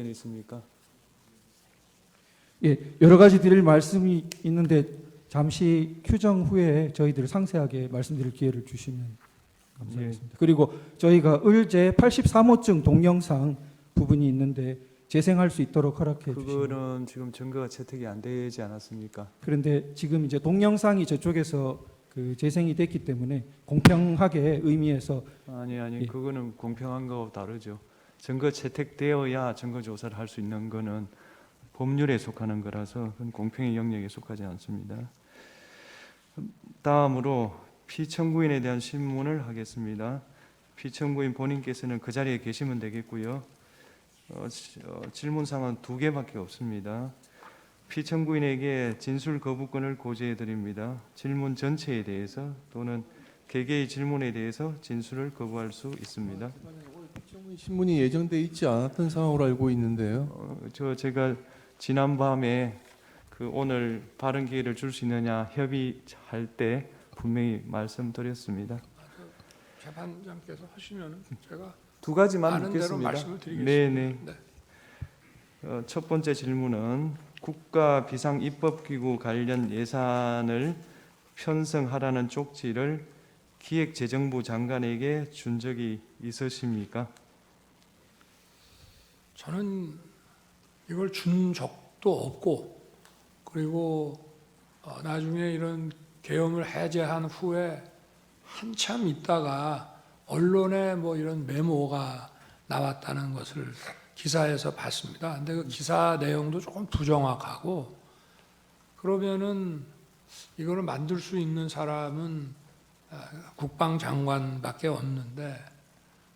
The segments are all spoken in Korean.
의견이 있습니까? 예, 여러 가지 드릴 말씀이 있는데 잠시 휴정 후에 저희들 상세하게 말씀드릴 기회를 주시면 감사하겠습니다. 그리고 저희가 의제 83호증 동영상 부분이 있는데 재생할 수 있도록 허락해 주시면. 그거는 지금 증거가 채택이 안 되지 않았습니까? 그런데 지금 이제 동영상이 저쪽에서 그 재생이 됐기 때문에 공평하게 의미에서 아니 예. 그거는 공평한 거하고 다르죠. 증거 채택되어야 증거 조사를 할 수 있는 거는 법률에 속하는 거라서 그건 공평의 영역에 속하지 않습니다. 다음으로 피청구인에 대한 신문을 하겠습니다. 피청구인 본인께서는 그 자리에 계시면 되겠고요. 질문사항은 2개밖에 없습니다. 피청구인에게 진술 거부권을 고지해 드립니다. 질문 전체에 대해서 또는 개개의 질문에 대해서 진술을 거부할 수 있습니다. 오늘 피청구인 신문이 예정돼 있지 않았던 상황으로 알고 있는데요. 제가 지난밤에 그 오늘 발언 기회를 줄 수 있느냐 협의할 때 분명히 말씀드렸습니다. 재판장께서 하시면 제가 2가지만 아는 대로 묻겠습니다. 말씀을 드리겠습니다. 네네. 네. 첫 번째 질문은 국가 비상 입법기구 관련 예산을 편성하라는 쪽지를 기획재정부 장관에게 준 적이 있으십니까? 저는 이걸 준 적도 없고, 그리고 나중에 이런 계엄을 해제한 후에 한참 있다가 언론에 뭐 이런 메모가 나왔다는 것을 기사에서 봤습니다. 근데 그 기사 내용도 조금 부정확하고, 그러면은 이거를 만들 수 있는 사람은 국방장관밖에 없는데,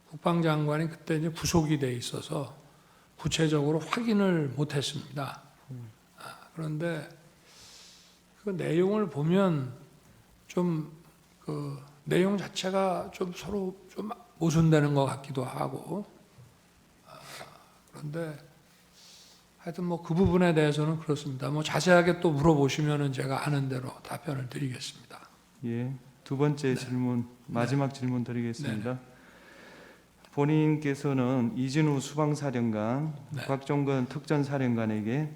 국방장관이 그때 이제 구속이 돼 있어서 구체적으로 확인을 못했습니다. 그런데 그 내용을 보면 좀 그 내용 자체가 좀 서로 좀 모순되는 것 같기도 하고, 그런데 하여튼 뭐 그 부분에 대해서는 그렇습니다. 뭐 자세하게 또 물어보시면은 제가 아는 대로 답변을 드리겠습니다. 예. 2번째 질문, 마지막 질문 드리겠습니다. 본인께서는 이진우 수방사령관, 곽종건 특전사령관에게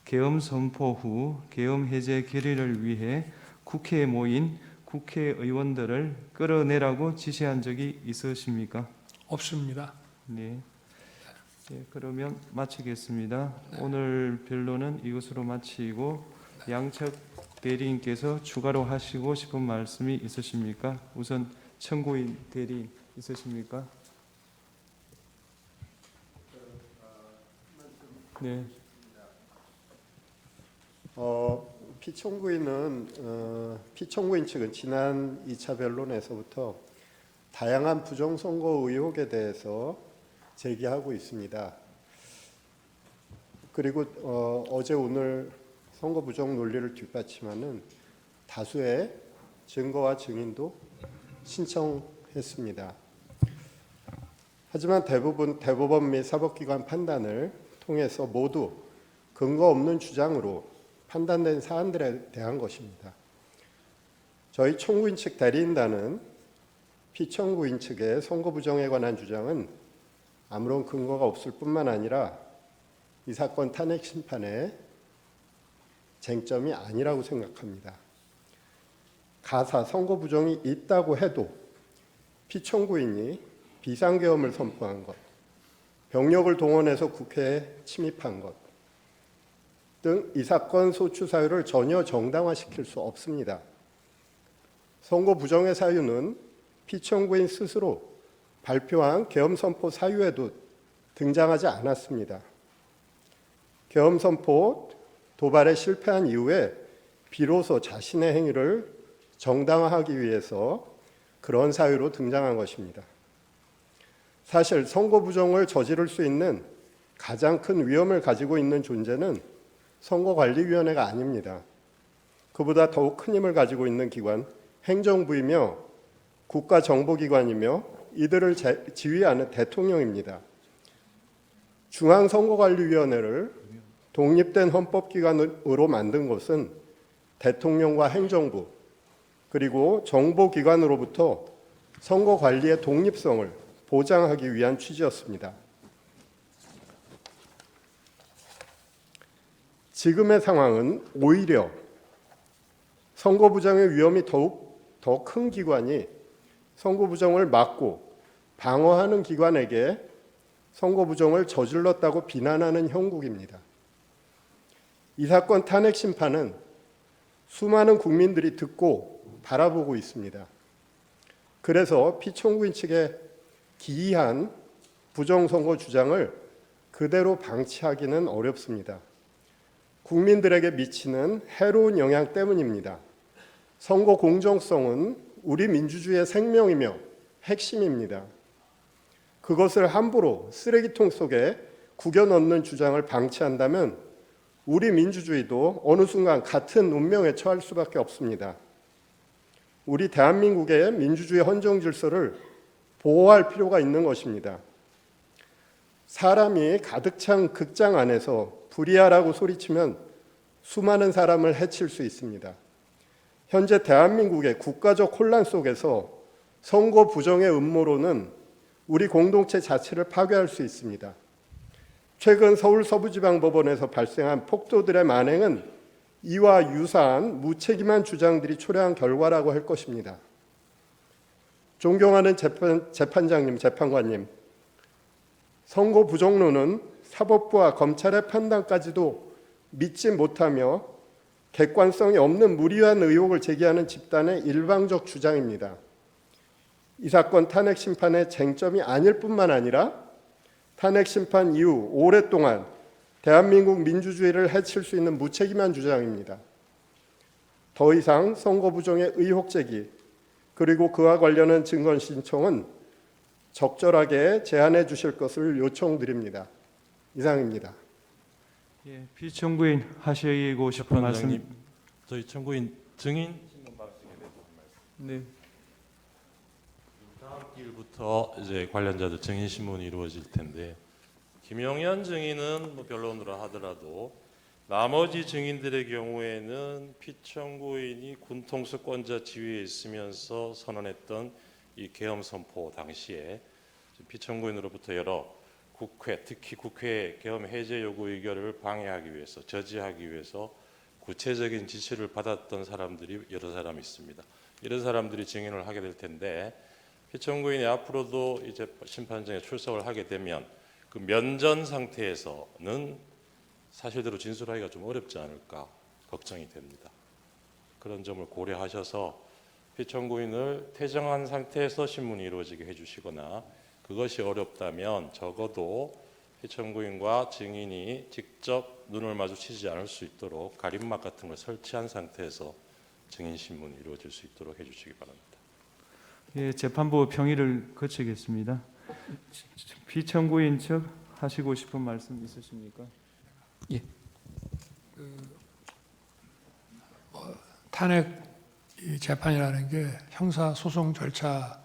계엄 선포 후 계엄 해제 결의를 위해 국회에 모인 국회의원들을 끌어내라고 지시한 적이 있으십니까? 없습니다. 네. 예, 그러면 마치겠습니다. 오늘 변론은 이것으로 마치고 양측 대리인께서 추가로 하시고 싶은 말씀이 있으십니까? 우선 청구인 대리인 있으십니까? 네. 피청구인 측은 지난 2차 변론에서부터 다양한 부정선거 의혹에 대해서 제기하고 있습니다. 그리고 어제 오늘 선거 부정 논리를 뒷받침하는 다수의 증거와 증인도 신청했습니다. 하지만 대법원 및 사법기관 판단을 통해서 모두 근거 없는 주장으로 판단된 사안들에 대한 것입니다. 저희 청구인 측 대리인단은 피청구인 측의 선거 부정에 관한 주장은 아무런 근거가 없을 뿐만 아니라 이 사건 탄핵 심판의 쟁점이 아니라고 생각합니다. 가사 선거 부정이 있다고 해도 피청구인이 비상계엄을 선포한 것, 병력을 동원해서 국회에 침입한 것 등 이 사건 소추 사유를 전혀 정당화시킬 수 없습니다. 선거 부정의 사유는 피청구인 스스로 발표한 계엄 선포 사유에도 등장하지 않았습니다. 계엄 선포 도발에 실패한 이후에 비로소 자신의 행위를 정당화하기 위해서 그런 사유로 등장한 것입니다. 사실 선거 부정을 저지를 수 있는 가장 큰 위험을 가지고 있는 존재는 선거관리위원회가 아닙니다. 그보다 더욱 큰 힘을 가지고 있는 기관, 행정부이며 국가정보기관이며 이들을 지휘하는 대통령입니다. 중앙선거관리위원회를 독립된 헌법기관으로 만든 것은 대통령과 행정부 그리고 정보기관으로부터 선거관리의 독립성을 보장하기 위한 취지였습니다. 지금의 상황은 오히려 선거 부정의 위험이 더욱 더 큰 기관이 선거 부정을 막고 방어하는 기관에게 선거 부정을 저질렀다고 비난하는 형국입니다. 이 사건 탄핵 심판은 수많은 국민들이 듣고 바라보고 있습니다. 그래서 피청구인 측의 기이한 부정선거 주장을 그대로 방치하기는 어렵습니다. 국민들에게 미치는 해로운 영향 때문입니다. 선거 공정성은 우리 민주주의의 생명이며 핵심입니다. 그것을 함부로 쓰레기통 속에 구겨 넣는 주장을 방치한다면 우리 민주주의도 어느 순간 같은 운명에 처할 수밖에 없습니다. 우리 대한민국의 민주주의 헌정 질서를 보호할 필요가 있는 것입니다. 사람이 가득 찬 극장 안에서 불이야라고 소리치면 수많은 사람을 해칠 수 있습니다. 현재 대한민국의 국가적 혼란 속에서 선거 부정의 음모론은 우리 공동체 자체를 파괴할 수 있습니다. 최근 서울 서부지방법원에서 발생한 폭도들의 만행은 이와 유사한 무책임한 주장들이 초래한 결과라고 할 것입니다. 존경하는 재판장님, 재판관님, 선거 부정론은 사법부와 검찰의 판단까지도 믿지 못하며 객관성이 없는 무리한 의혹을 제기하는 집단의 일방적 주장입니다. 이 사건 탄핵 심판의 쟁점이 아닐 뿐만 아니라 탄핵 심판 이후 오랫동안 대한민국 민주주의를 해칠 수 있는 무책임한 주장입니다. 더 이상 선거 부정의 의혹 제기 그리고 그와 관련한 증거 신청은 적절하게 제한해 주실 것을 요청드립니다. 이상입니다. 예, 피청구인 하시고 싶은 말씀. 재판장님, 저희 청구인 증인 신문 방식에 대해서 한 말씀. 네. 다음 기일부터 이제 관련자들 증인 신문이 이루어질 텐데 김영현 증인은 뭐 변론으로 하더라도 나머지 증인들의 경우에는 피청구인이 군통수권자 지위에 있으면서 선언했던 이 계엄 선포 당시에 피청구인으로부터 여러 국회, 특히 국회 계엄 해제 요구 의결을 방해하기 위해서, 저지하기 위해서 구체적인 지시를 받았던 사람들이 여러 사람 있습니다. 이런 사람들이 증인을 하게 될 텐데 피청구인이 앞으로도 이제 심판정에 출석을 하게 되면 그 면전 상태에서는 사실대로 진술하기가 좀 어렵지 않을까 걱정이 됩니다. 그런 점을 고려하셔서 피청구인을 퇴정한 상태에서 신문이 이루어지게 해주시거나 그것이 어렵다면 적어도 피청구인과 증인이 직접 눈을 마주치지 않을 수 있도록 가림막 같은 걸 설치한 상태에서 증인 신문이 이루어질 수 있도록 해주시기 바랍니다. 예, 재판부 평의를 거치겠습니다. 피청구인 측 하시고 싶은 말씀 있으십니까? 탄핵 이 재판이라는 게 형사 소송 절차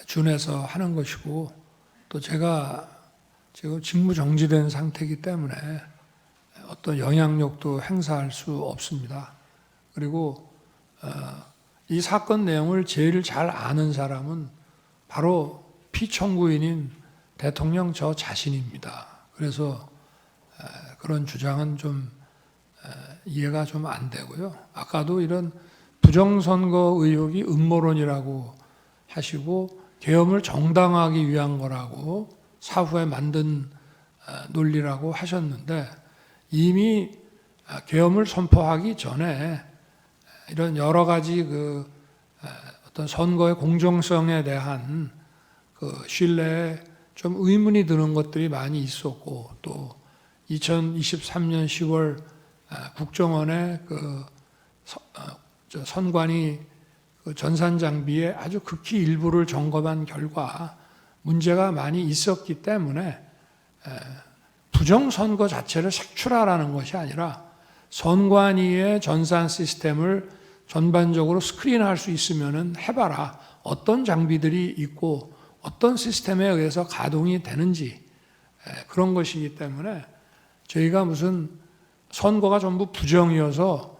준해서 하는 것이고 또 제가 지금 직무 정지된 상태이기 때문에 어떤 영향력도 행사할 수 없습니다. 그리고 이 사건 내용을 제일 잘 아는 사람은 바로 피청구인인 대통령 저 자신입니다. 그래서 그런 주장은 좀 이해가 좀 안 되고요. 아까도 이런 부정선거 의혹이 음모론이라고 하시고 계엄을 정당화하기 위한 거라고 사후에 만든 논리라고 하셨는데 이미 계엄을 선포하기 전에 이런 여러 가지 그 어떤 선거의 공정성에 대한 그 신뢰에 좀 의문이 드는 것들이 많이 있었고 또 2023년 10월 국정원의 그 선관위 그 전산 장비의 아주 극히 일부를 점검한 결과 문제가 많이 있었기 때문에 부정선거 자체를 색출하라는 것이 아니라 선관위의 전산 시스템을 전반적으로 스크린할 수 있으면 해봐라. 어떤 장비들이 있고 어떤 시스템에 의해서 가동이 되는지 그런 것이기 때문에 저희가 무슨 선거가 전부 부정이어서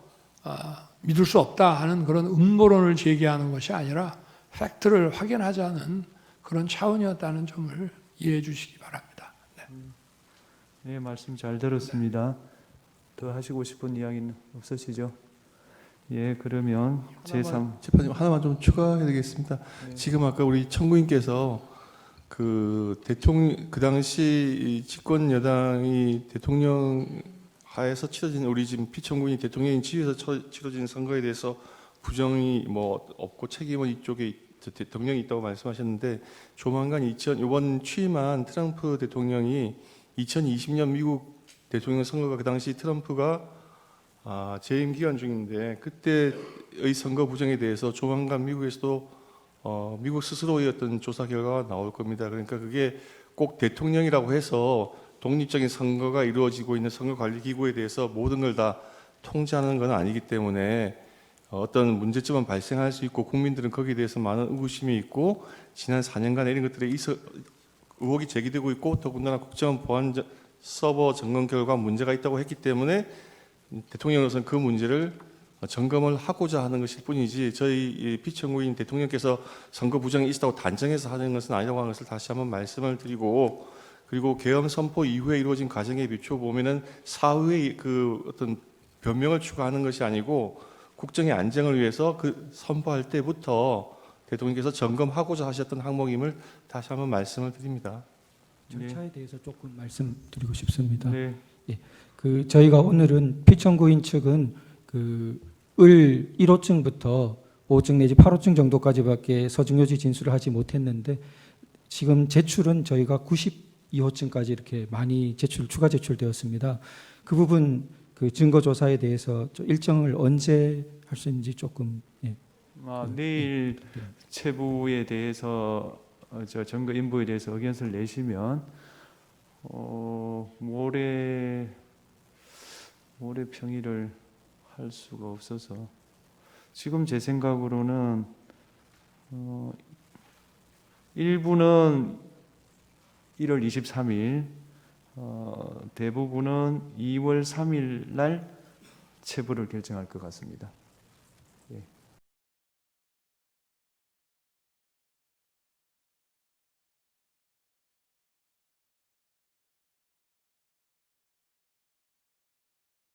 믿을 수 없다 하는 그런 음모론을 제기하는 것이 아니라 팩트를 확인하자는 그런 차원이었다는 점을 이해해 주시기 바랍니다. 네. 네, 말씀 잘 들었습니다. 더 하시고 싶은 이야기는 없으시죠? 예, 그러면 제3 재판님 하나만 좀 추가해야 되겠습니다. 네. 지금 아까 우리 청구인께서 그 대통령 그 당시 집권 여당이 대통령 하에서 치러진 우리 지금 피청구인이 대통령이 지휘해서 치러진 선거에 대해서 부정이 뭐 없고 책임은 이쪽에 대통령이 있다고 말씀하셨는데 조만간 이번 취임한 트럼프 대통령이 2020년 미국 대통령 선거가 그 당시 트럼프가 재임 기간 중인데 그때의 선거 부정에 대해서 조만간 미국에서도 미국 스스로의 어떤 조사 결과가 나올 겁니다. 그러니까 그게 꼭 대통령이라고 해서 독립적인 선거가 이루어지고 있는 선거관리기구에 대해서 모든 걸 다 통제하는 건 아니기 때문에 어떤 문제점은 발생할 수 있고 국민들은 거기에 대해서 많은 의구심이 있고 지난 4년간 이런 것들에 의혹이 제기되고 있고 더군다나 국정원 보안 서버 점검 결과 문제가 있다고 했기 때문에 대통령으로서는 그 문제를 점검을 하고자 하는 것일 뿐이지 저희 피청구인 대통령께서 선거 부정이 있었다고 단정해서 하는 것은 아니라고 하는 것을 다시 한번 말씀을 드리고 그리고 계엄 선포 이후에 이루어진 과정에 비춰 보면은 사후에 그 어떤 변명을 추가하는 것이 아니고 국정의 안정을 위해서 그 선포할 때부터 대통령께서 점검하고자 하셨던 항목임을 다시 한번 말씀을 드립니다. 절차에 대해서 조금 말씀드리고 싶습니다. 네. 그 저희가 오늘은 피청구인 측은 을 1호증부터 5호증 내지 8호증 정도까지밖에 서중요지 진술을 하지 못했는데 지금 제출은 저희가 92호증까지 이렇게 많이 추가 제출되었습니다. 그 부분 그 증거 조사에 대해서 일정을 언제 할 수 있는지 조금 내일 체부에 대해서 저 증거 인부에 대해서 의견서를 내시면 모레 평일을 할 수가 없어서 지금 제 생각으로는 일부는 1월 23일, 대부분은 2월 3일 날 체부를 결정할 것 같습니다.